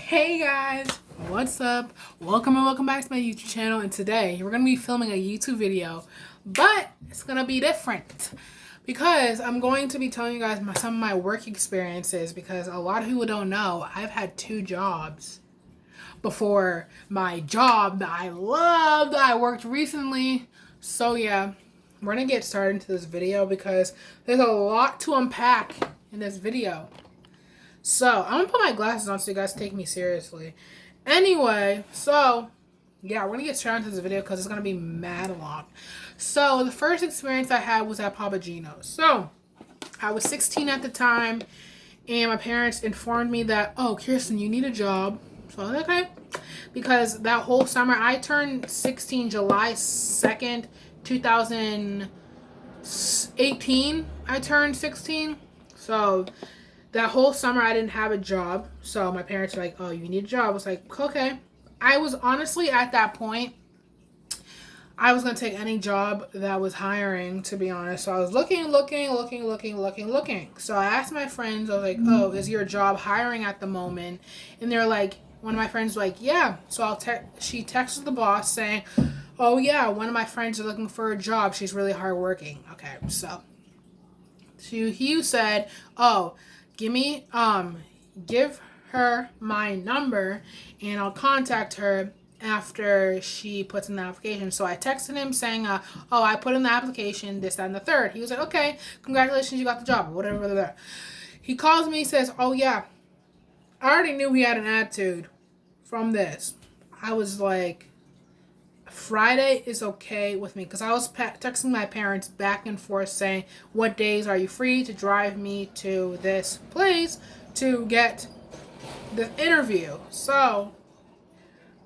Hey guys, what's up? Welcome and welcome back to my YouTube channel. And today we're gonna be filming a YouTube video, but it's gonna be different because I'm going to be telling you guys some of my work experiences. Because a lot of people don't know I've had two jobs before my job that I loved that I worked recently. So yeah, we're gonna get started into this video because there's a lot to unpack in this video. So, I'm gonna put my glasses on so you guys take me seriously. Anyway, so, yeah, we're gonna get straight into this video because it's gonna be mad long. So, the first experience I had was at Papa Gino's. So, I was 16 at the time, and my parents informed me that, oh, Kirsten, you need a job. So, I was like, okay. Because that whole summer, I turned 16 July 2nd, 2018. I turned 16. So, that whole summer I didn't have a job. So my parents were like, oh, you need a job. I was like, okay. I was honestly at that point, I was going to take any job that was hiring, to be honest. So I was looking. So I asked my friends, I was like, oh, is your job hiring at the moment? And they're like, one of my friends was like, yeah. So she texted the boss saying, oh yeah, one of my friends is looking for a job. She's really hardworking. Okay, so he said, oh, give her my number and I'll contact her after she puts in the application. So I texted him saying, oh, I put in the application, this, that, and the third. He was like, okay, congratulations, you got the job, whatever. He calls me, says, oh yeah, I already knew he had an attitude from this. I was like, Friday is okay with me because I was texting my parents back and forth saying, what days are you free to drive me to this place to get the interview? So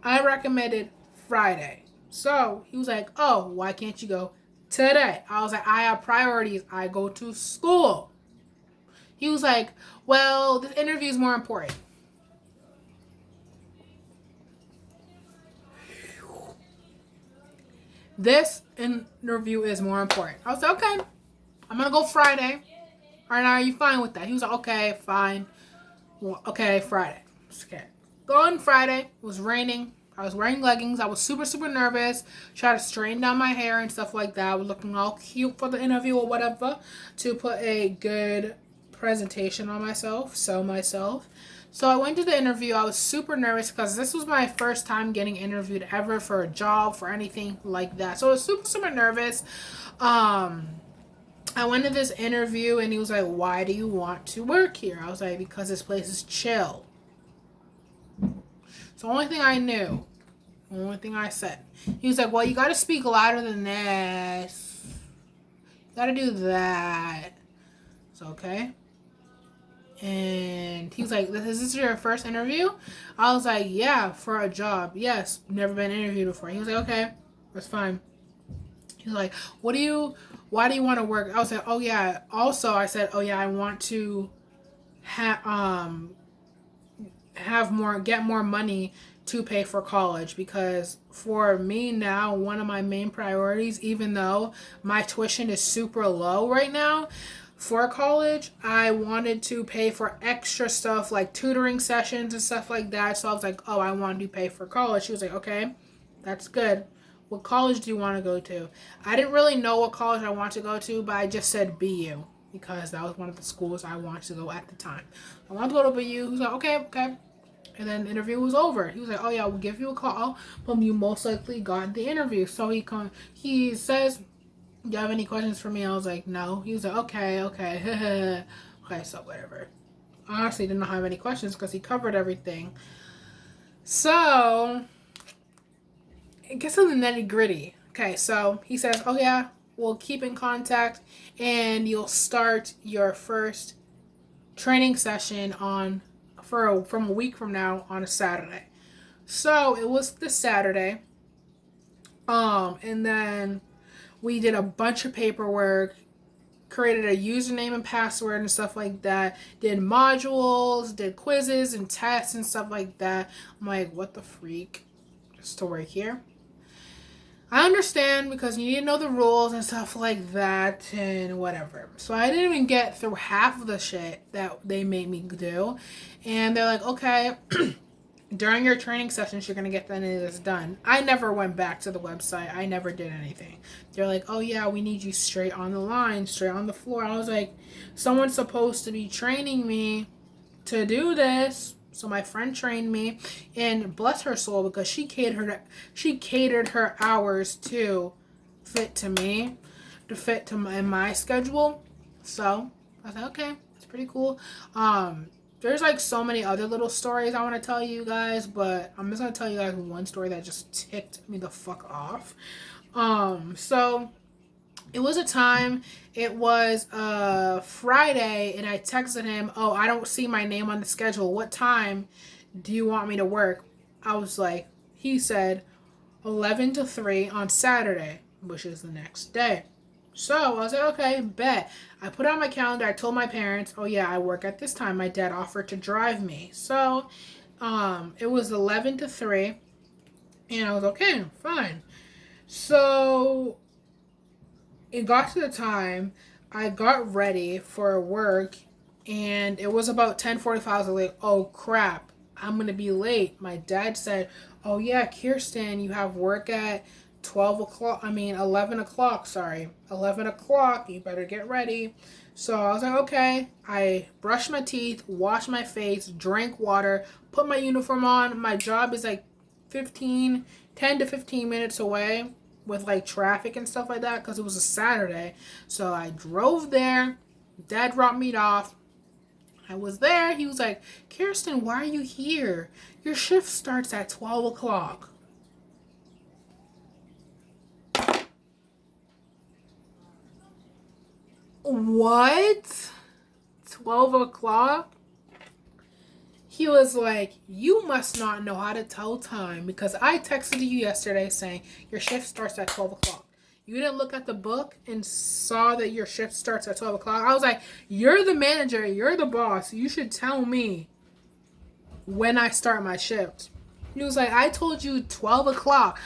I recommended Friday. So he was like, oh, why can't you go today? I was like, I have priorities. I go to school. He was like, well, the interview is more important. This interview is more important. I was like, okay, I'm going to go Friday. All right, are you fine with that? He was like, okay, fine. Well, okay, Friday. Okay. Going Friday. It was raining. I was wearing leggings. I was super nervous. Tried to straighten down my hair and stuff like that. I was looking all cute for the interview or whatever to put a good presentation on myself, sell myself. So I went to the interview. I was super nervous because this was my first time getting interviewed ever for a job, for anything like that. So I was super nervous. I went to this interview and he was like, why do you want to work here? I was like, because this place is chill. It's the only thing I knew. The only thing I said. He was like, well, you got to speak louder than this. You got to do that. It's okay. And he was like, is this your first interview? I was like, yeah, for a job. Yes, never been interviewed before. He was like, okay, that's fine. He was like, why do you want to work? I was like, oh yeah. Also, I said, oh yeah, I want to get more money to pay for college, because for me now, one of my main priorities, even though my tuition is super low right now for college, I wanted to pay for extra stuff like tutoring sessions and stuff like that. So I was like, oh, I want to pay for college. She was like, okay, that's good. What college do you want to go to? I didn't really know what college I want to go to, but I just said BU because that was one of the schools I wanted to go at the time. I wanted to go to BU. He was like, okay. And then the interview was over. He was like, oh yeah, we'll give you a call, but you most likely got the interview. So he says, do you have any questions for me? I was like, no. He was like, okay. Okay, so whatever. I honestly didn't have any questions because he covered everything. So it gets to the nitty gritty. Okay, so he says, oh yeah, we'll keep in contact and you'll start your first training session from a week from now on a Saturday. So it was this Saturday. And then we did a bunch of paperwork, created a username and password and stuff like that, did modules, did quizzes and tests and stuff like that. I'm like, what the freak? Just to work here. I understand because you need to know the rules and stuff like that and whatever. So I didn't even get through half of the shit that they made me do. And they're like, okay, during your training sessions, you're going to get any of this done. I never went back to the website. I never did anything. They're like, oh yeah, we need you straight on the line, straight on the floor. I was like, someone's supposed to be training me to do this. So my friend trained me, and bless her soul, because she catered her hours to fit to me, to fit to my schedule. So I was like, okay, that's pretty cool. There's like so many other little stories I want to tell you guys, but I'm just gonna tell you guys one story that just ticked me the fuck off. So it was a time, it was Friday, and I texted him, oh, I don't see my name on the schedule. What time do you want me to work? I was like, he said 11 to 3 on Saturday, which is the next day. So I was like, okay, bet. I put it on my calendar. I told my parents, oh yeah, I work at this time. My dad offered to drive me. So it was 11 to 3, and I was okay, fine. So it got to the time, I got ready for work, and it was about 10:45. I was like, oh crap, I'm gonna be late. My dad said, oh yeah, Kirsten, you have work at 11 o'clock, sorry. 11 o'clock, you better get ready. So I was like, okay. I brushed my teeth, washed my face, drank water, put my uniform on. My job is like 10 to 15 minutes away, with like traffic and stuff like that, because it was a Saturday. So I drove there. Dad dropped me off. I was there. He was like, Kirsten, why are you here? Your shift starts at 12 o'clock. What? 12 o'clock? He was like, you must not know how to tell time, because I texted you yesterday saying your shift starts at 12 o'clock. You didn't look at the book and saw that your shift starts at 12 o'clock. I was like, you're the manager. You're the boss. You should tell me when I start my shift. He was like, I told you 12 o'clock.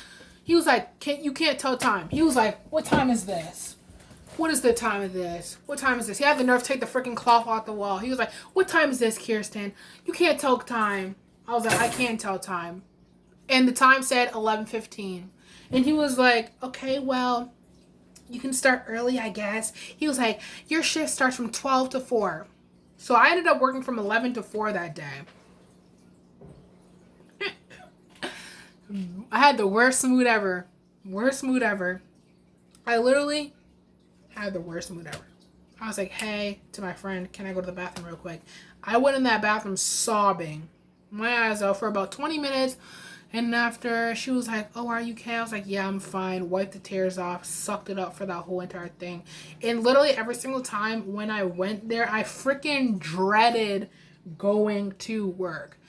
He was like, you can't tell time. He was like, what time is this? What is the time of this? What time is this? He had the nerve to take the freaking cloth off the wall. He was like, what time is this, Kirsten? You can't tell time. I was like, I can't tell time. And the time said 11:15. And he was like, okay, well, you can start early, I guess. He was like, your shift starts from 12 to 4. So I ended up working from 11 to 4 that day. I had the worst mood ever. Worst mood ever. I literally had the worst mood ever. I was like, hey, to my friend, can I go to the bathroom real quick? I went in that bathroom sobbing my eyes out for about 20 minutes. And after, she was like, oh, are you okay? I was like, yeah, I'm fine. Wiped the tears off, sucked it up for that whole entire thing. And literally every single time when I went there, I freaking dreaded going to work.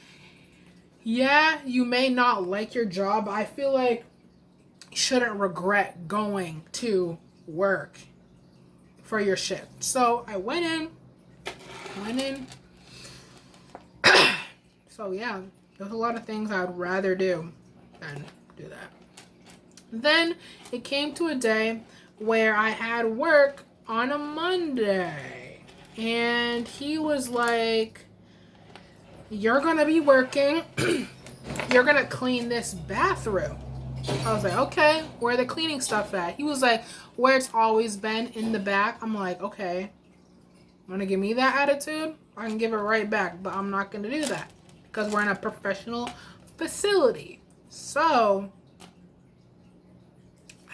Yeah, you may not like your job. I feel like you shouldn't regret going to work for your shift. So I went in. So yeah, there's a lot of things I'd rather do than do that. Then it came to a day where I had work on a Monday, and he was like, you're gonna be working, you're gonna clean this bathroom. I was like, okay, where the cleaning stuff at? He was like, where it's always been, in the back. I'm like, okay, want to give me that attitude? I can give it right back, but I'm not going to do that because we're in a professional facility. So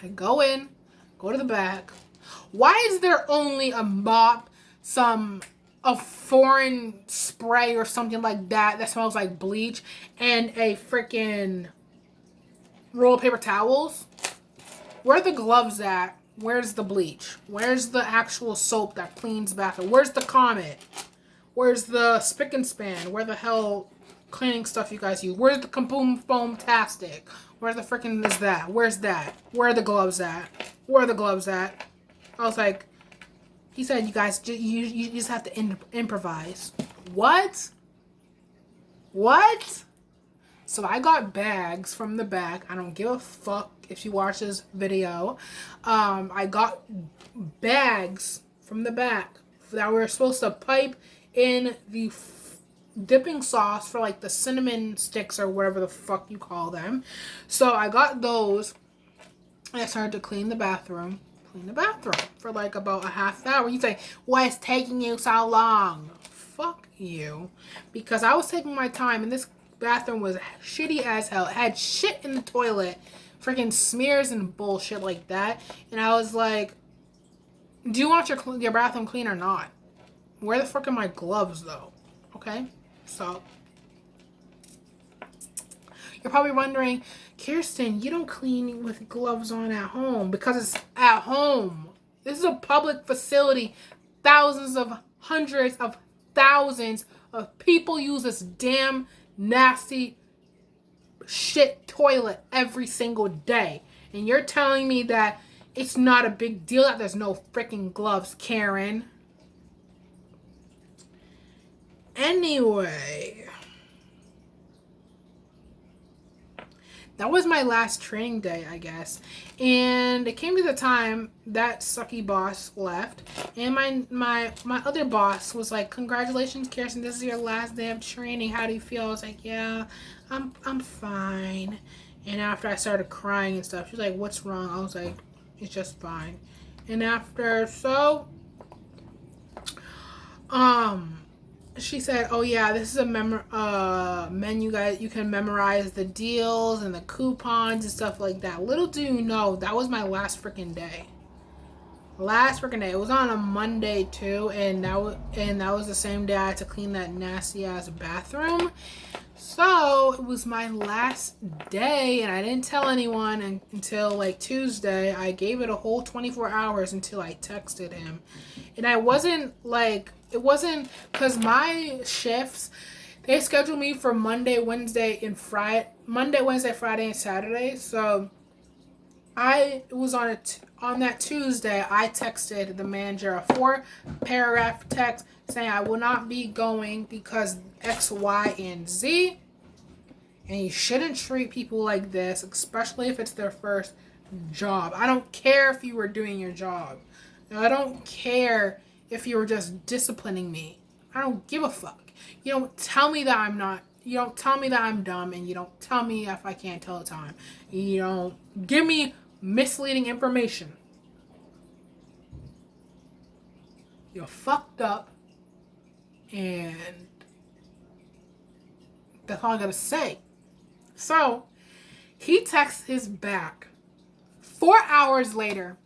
I go to the back. Why is there only a mop, a foreign spray or something like that smells like bleach, and a freaking roll of paper towels? Where are the gloves at? Where's the bleach? Where's the actual soap that cleans bathroom? Where's the Comet? Where's the Spick and Span? Where the hell cleaning stuff you guys use? Where's the Kaboom Foam Tastic? Where the freaking is that? Where's that? Where are the gloves at? Where are the gloves at? I was like, he said, you guys, you just have to improvise. What? What? So I got bags from the back. I don't give a fuck if she watches video. I got bags from the back that we were supposed to pipe in the dipping sauce for like the cinnamon sticks or whatever the fuck you call them. So I got those and I started to clean the bathroom. For like about a half hour. You say, why is taking you so long? Fuck you. Because I was taking my time and this bathroom was shitty as hell. It had shit in the toilet. Freaking smears and bullshit like that. And I was like, do you want your bathroom clean or not? Where the fuck are my gloves though? Okay? So, you're probably wondering, Kirsten, you don't clean with gloves on at home because it's at home. This is a public facility. Hundreds of thousands of people use this damn nasty shit toilet every single day. And you're telling me that it's not a big deal that there's no freaking gloves, Karen. Anyway, that was my last training day, I guess. And it came to the time that sucky boss left. And my other boss was like, congratulations, Kirsten, this is your last day of training. How do you feel? I was like, yeah, I'm fine. And after I started crying and stuff, she's like, what's wrong? I was like, it's just fine. And after, she said, oh yeah, this is a menu, guys. You can memorize the deals and the coupons and stuff like that. Little do you know, that was my last freaking day. It was on a Monday too, and that was the same day I had to clean that nasty ass bathroom. So it was my last day, and I didn't tell anyone until like Tuesday. I gave it a whole 24 hours until I texted him. And I wasn't like, it wasn't, because my shifts, they scheduled me for Monday, Wednesday, Friday, and Saturday. So it was on that Tuesday, I texted the manager a 4-paragraph text saying I will not be going because X, Y, and Z. And you shouldn't treat people like this, especially if it's their first job. I don't care if you were doing your job. I don't care if you were just disciplining me. I don't give a fuck. You don't tell me that you don't tell me that I'm dumb, and you don't tell me if I can't tell the time. You don't give me misleading information. You're fucked up, and that's all I gotta say. So, he texts his back 4 hours later.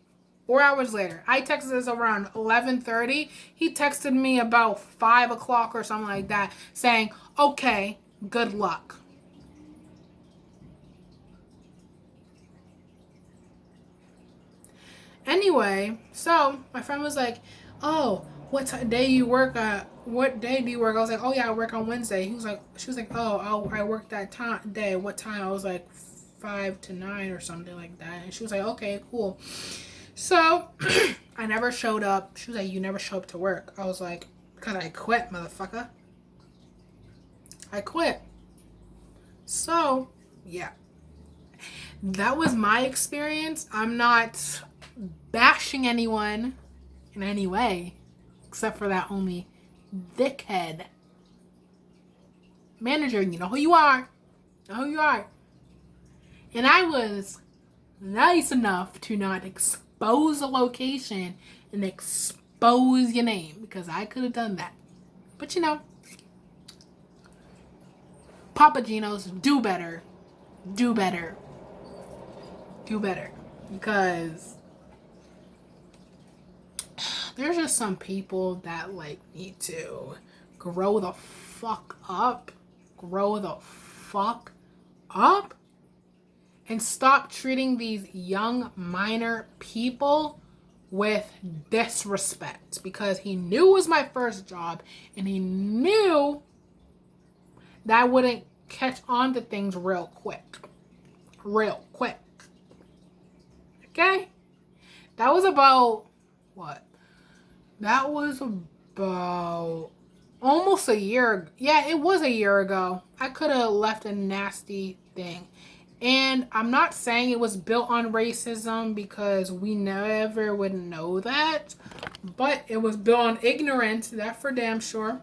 I texted this around 11:30. He texted me about 5 o'clock or something like that saying, okay, good luck. Anyway, so my friend was like, oh, what day do you work? I was like, oh yeah, I work on Wednesday. She was like, oh, I work that day. What time? I was like 5 to 9 or something like that. And she was like, okay, cool. So I never showed up. She was like, you never show up to work. I was like, because I quit, motherfucker. I quit. So, yeah. That was my experience. I'm not bashing anyone in any way, except for that only dickhead manager. You know who you are. And I was nice enough to not expose a location and expose your name, because I could have done that. But you know, Papa Gino's, do better. Because there's just some people that like need to grow the fuck up and stop treating these young minor people with disrespect, because he knew it was my first job and he knew that I wouldn't catch on to things real quick. Okay? That was about what? That was about almost a year. Yeah, it was a year ago. I could have left a nasty thing. And I'm not saying it was built on racism, because we never would know that. But it was built on ignorance, that for damn sure.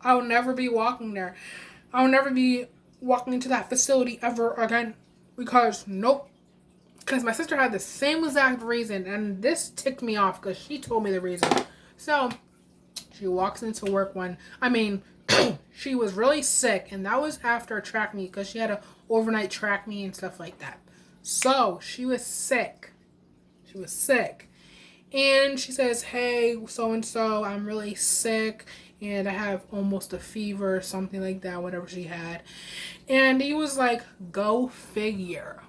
I'll never be walking there. I'll never be walking into that facility ever again. Because, nope. Because my sister had the same exact reason. And this ticked me off because she told me the reason. So, she walks into work she was really sick. And that was after a track meet because she had an overnight track meet and stuff like that. So, she was sick. She was sick. And she says, hey, so-and-so, I'm really sick. And I have almost a fever or something like that, whatever she had. And he was like, go figure.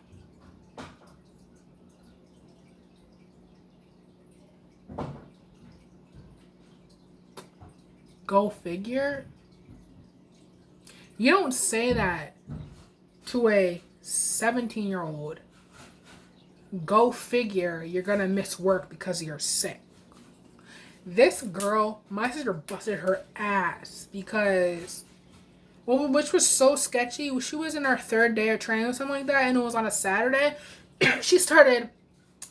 Go figure? You don't say that to a 17-year-old. Go figure, you're gonna miss work because you're sick. This girl, my sister busted her ass because, well, which was so sketchy. She was in her 3rd day of training or something like that, and it was on a Saturday. She started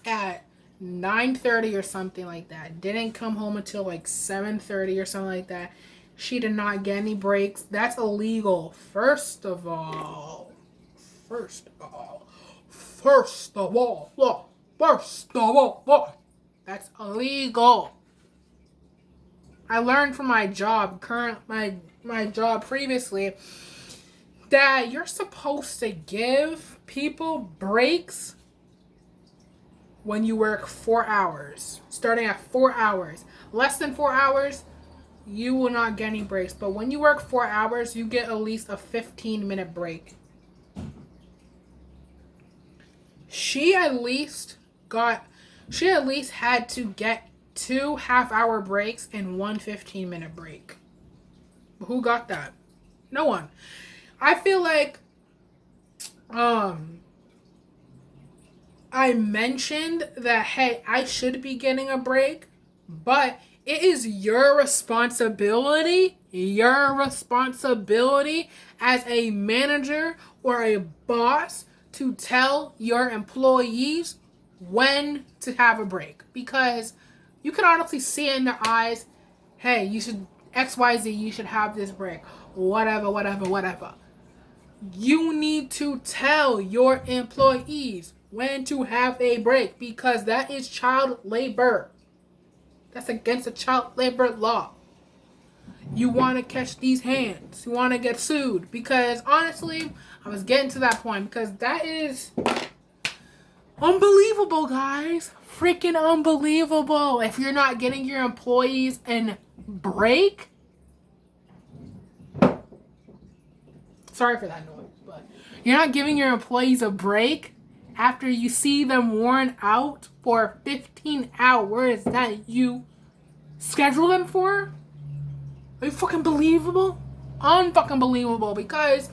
at 9:30 or something like that. Didn't come home until like 7:30 or something like that. She did not get any breaks. That's illegal. First of all, that's illegal. I learned from my job, my job previously, that you're supposed to give people breaks when you work 4 hours. Starting at 4 hours. Less than 4 hours, you will not get any breaks. But when you work 4 hours, you get at least a 15-minute break. She at least had to get 2 half-hour breaks and 1 15-minute break. Who got that? No one. I feel like I mentioned that, hey, I should be getting a break, but it is your responsibility as a manager or a boss to tell your employees when to have a break. Because you can honestly see in their eyes, hey, you should, XYZ, you should have this break. Whatever. You need to tell your employees when to have a break because that is child labor. That's against the child labor law. You want to catch these hands. You want to get sued because honestly, I was getting to that point because that is unbelievable, guys. Freaking unbelievable. If you're not getting your employees a break. Sorry for that noise, but you're not giving your employees a break after you see them worn out for 15 hours that you schedule them for? Are you fucking believable? Unfucking believable, because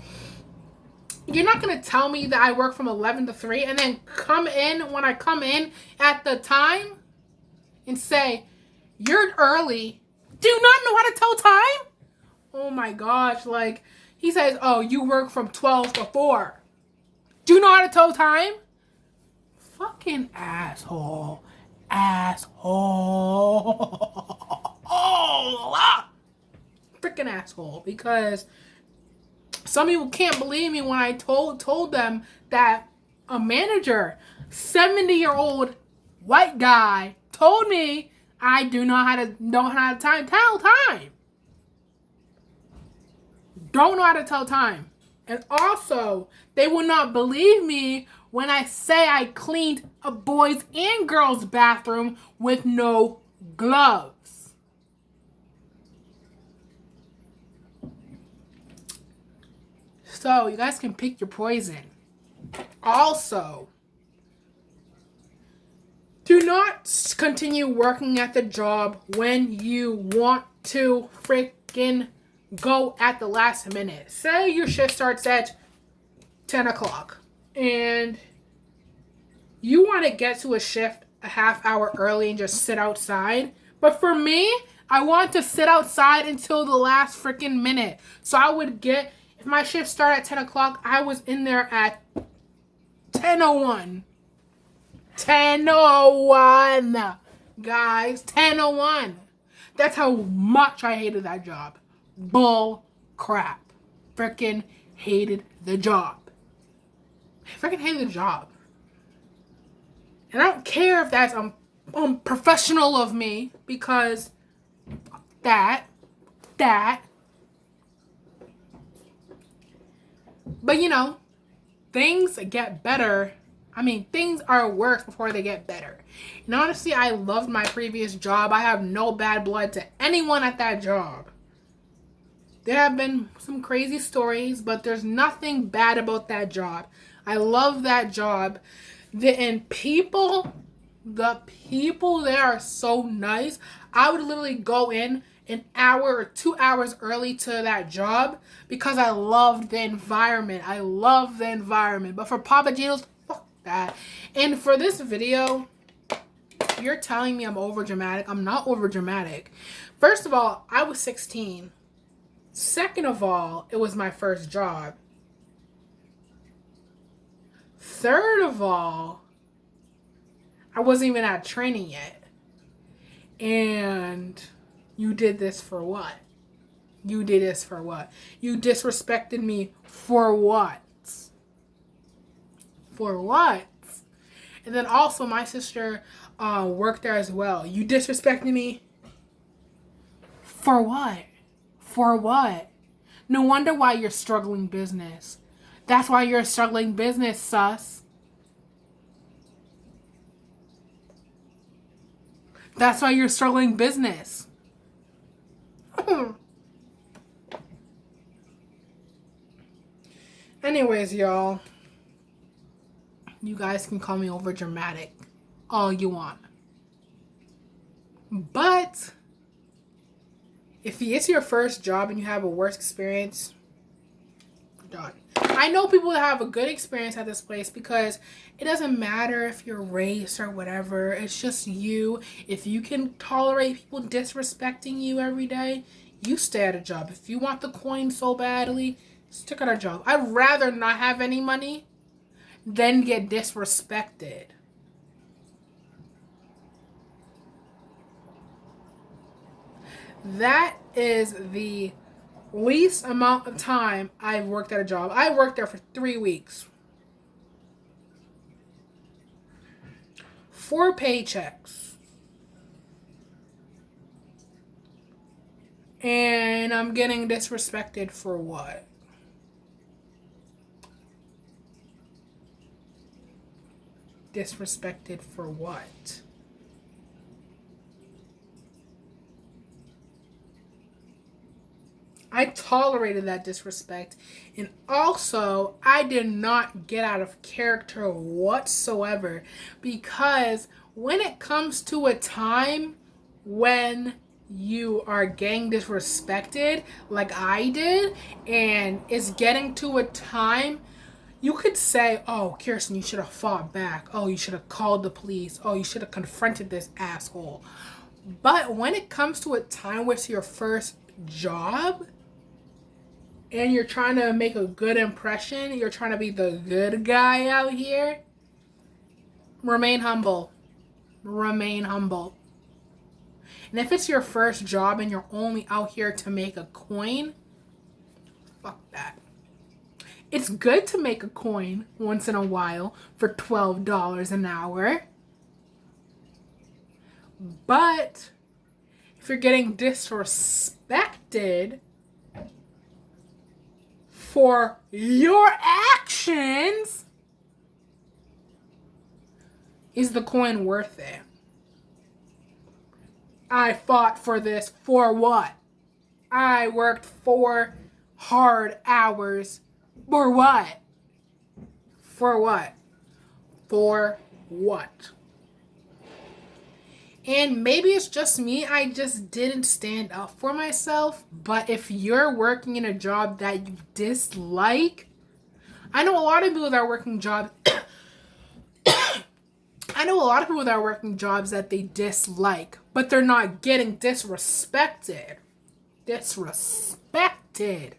you're not going to tell me that I work from 11 to 3 and then come in when I come in at the time and say, you're early. Do you not know how to tell time? Oh my gosh, like, he says, oh, you work from 12 to 4. Do you know how to tell time? Fucking asshole. Freaking asshole. Because some people can't believe me when I told them that a manager, 70-year-old white guy, told me I do not know how to tell time. Don't know how to tell time. And also, they will not believe me when I say I cleaned a boys' and girls' bathroom with no gloves. So, you guys can pick your poison. Also, do not continue working at the job when you want to freaking go at the last minute. Say your shift starts at 10 o'clock and you want to get to a shift a half hour early and just sit outside. But for me, I want to sit outside until the last freaking minute. So I would get, if my shift started at 10 o'clock, I was in there at 10:01. 10:01. Guys, 10:01. That's how much I hated that job. Bull crap. Freaking hated the job. I freaking hated the job. And I don't care if that's unprofessional of me, because that. But you know, things get better. I mean, things are worse before they get better. And honestly, I loved my previous job. I have no bad blood to anyone at that job. There have been some crazy stories, but there's nothing bad about that job. I love that job. The people there are so nice. I would literally go in an hour or 2 hours early to that job because I loved the environment. I love the environment. But for Papa Gino's, fuck that. And for this video, you're telling me I'm over dramatic. I'm not over dramatic. First of all, I was 16. Second of all, it was my first job. Third of all, I wasn't even at training yet. And you did this for what? You did this for what? You disrespected me for what? For what? And then also my sister worked there as well. You disrespected me for what? For what? No wonder why you're struggling business. That's why you're struggling business, sus. That's why you're struggling business. Anyways, y'all. You guys can call me over dramatic all you want. But if it's your first job and you have a worse experience, done. I know people that have a good experience at this place because it doesn't matter if you're race or whatever. It's just you. If you can tolerate people disrespecting you every day, you stay at a job. If you want the coin so badly, stick at a job. I'd rather not have any money than get disrespected. That is the least amount of time I've worked at a job. I worked there for 3 weeks. 4 paychecks. And I'm getting disrespected for what? Disrespected for what? I tolerated that disrespect, and also I did not get out of character whatsoever, because when it comes to a time when you are getting disrespected like I did, and it's getting to a time, you could say, oh, Kirsten, you should have fought back. Oh, you should have called the police. Oh, you should have confronted this asshole. But when it comes to a time where it's your first job, and you're trying to make a good impression, you're trying to be the good guy out here, remain humble. Remain humble. And if it's your first job and you're only out here to make a coin, fuck that. It's good to make a coin once in a while for $12 an hour. But if you're getting disrespected for your actions, is the coin worth it? I fought for this for what? I worked 4 hard hours for what? For what? For what? And maybe it's just me, I just didn't stand up for myself. But if you're working in a job that you dislike, I know a lot of people that are working jobs I know a lot of people that are working jobs that they dislike, but they're not getting disrespected. Disrespected.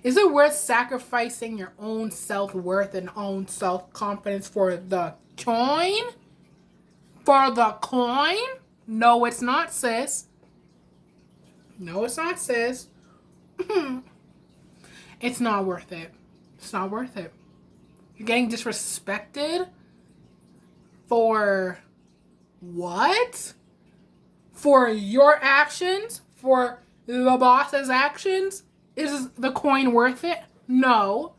Is it worth sacrificing your own self-worth and own self-confidence for the coin? For the coin? No, it's not, sis. No, it's not, sis. It's not worth it. It's not worth it. You're getting disrespected for what? For your actions? For the boss's actions? Is the coin worth it? No.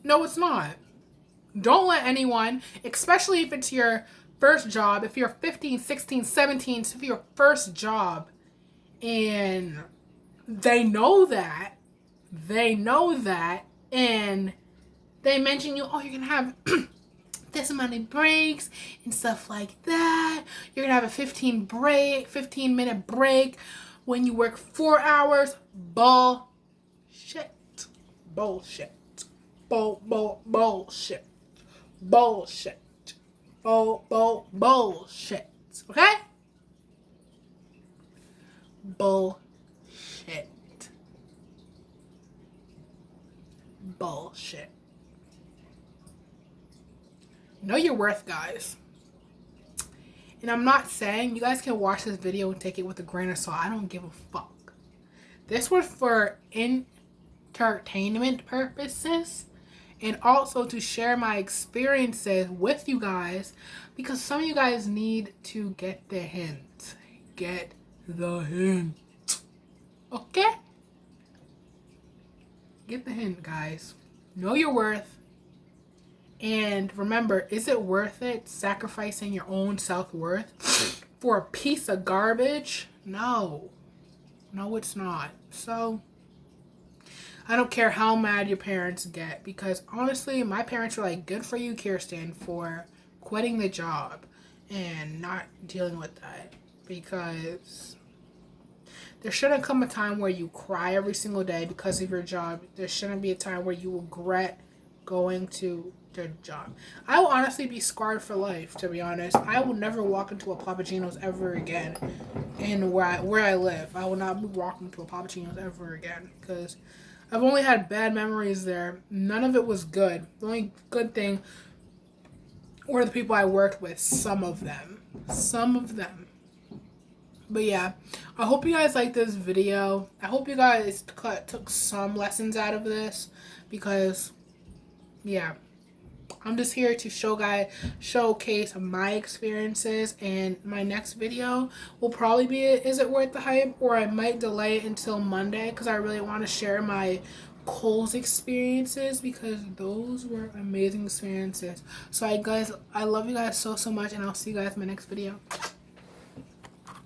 No, it's not. Don't let anyone, especially if it's your first job, if you're 15, 16, 17, if your first job, and they know that, and they mention you, oh, you're going to have this amount of breaks and stuff like that. You're going to have a 15-minute break when you work 4 hours. Bullshit. Bullshit. Bullshit. Bullshit. Bullshit. Okay? Bullshit. Bullshit. Know your worth, guys. And I'm not saying you guys can watch this video and take it with a grain of salt. I don't give a fuck. This was for entertainment purposes and also to share my experiences with you guys, because some of you guys need to get the hint. Get the hint. Okay? Get the hint, guys. Know your worth. And remember, is it worth it sacrificing your own self-worth for a piece of garbage? No. No, it's not. So, I don't care how mad your parents get, because honestly, my parents were like, good for you, Kirsten, for quitting the job and not dealing with that. Because there shouldn't come a time where you cry every single day because of your job. There shouldn't be a time where you regret going to their job. I will honestly be scarred for life, to be honest. I will never walk into a Papagino's ever again in where I live. I will not be walking to a Papagino's ever again, because I've only had bad memories there. None of it was good. The only good thing were the people I worked with. Some of them. But yeah, I hope you guys liked this video. I hope you guys took some lessons out of this, because yeah, I'm just here to showcase my experiences, and my next video will probably be is it worth the hype, or I might delay it until Monday, because I really want to share my Kohl's experiences, because those were amazing experiences. So I love you guys so much, and I'll see you guys in my next video.